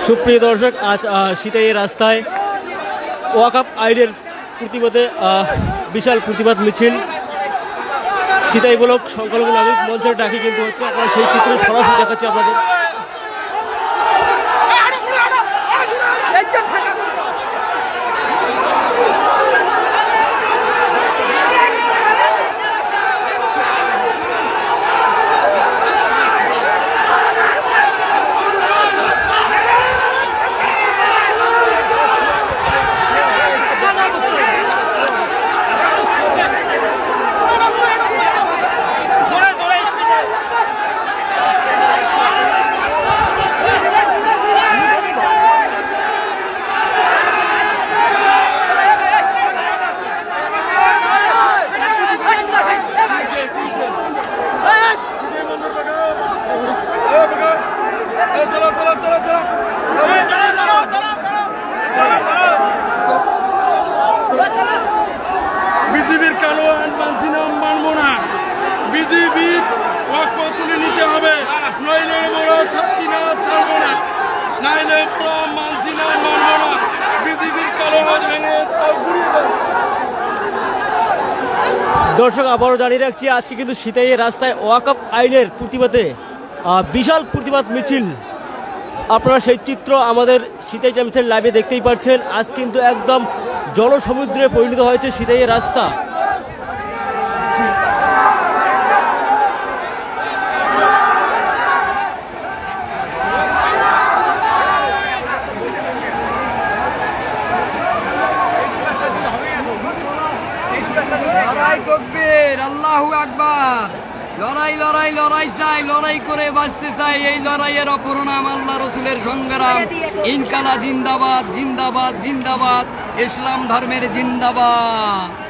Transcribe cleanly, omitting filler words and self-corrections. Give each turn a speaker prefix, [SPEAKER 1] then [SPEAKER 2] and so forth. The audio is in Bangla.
[SPEAKER 1] সুপ্রিয় দর্শক, আজ সিতাই রাস্তায় ওয়াকফ আইনের প্রতিবাদে বিশাল প্রতিবাদ মিছিল সিতাই ব্লক সংখ্যালঘু নাগরিক মঞ্চের ডাকি কিন্তু হচ্ছে। আপনারা সেই চিত্র সরাসরি দেখাচ্ছি আপনাদের।
[SPEAKER 2] বিজেপির কালো আইন মানছি না, মানবো না। বিজেপির ওয়াকফ তুলে নিতে হবে, নইলে বড় ছাড়ছি না, ছাড়বো না। নাইলে বড় মানছি না, মানবো না। বিজেপির কালো আইন ভেঙে
[SPEAKER 1] দর্শক, আবারও জানিয়ে রাখছি, আজকে কিন্তু সিতাইয়ের রাস্তায় ওয়াকফ আইনের প্রতিবাদে বিশাল প্রতিবাদ মিছিল। আপনারা সেই চিত্র আমাদের সিতাই টাইমসের লাইভে দেখতেই পাচ্ছেন। আজ কিন্তু একদম জনসমুদ্রে পরিণত হয়েছে সিতাইয়ের রাস্তা।
[SPEAKER 3] আল্লাহু আকবার। লড়াই লড়াই লড়াই চাই, লড়াই করে বাঁচতে চাই। এই লড়াইয়ের অপর নাম আল্লাহ রসুলের সংগ্রাম। ইনকালা জিন্দাবাদ, জিন্দাবাদ, জিন্দাবাদ। ইসলাম ধর্মের জিন্দাবাদ।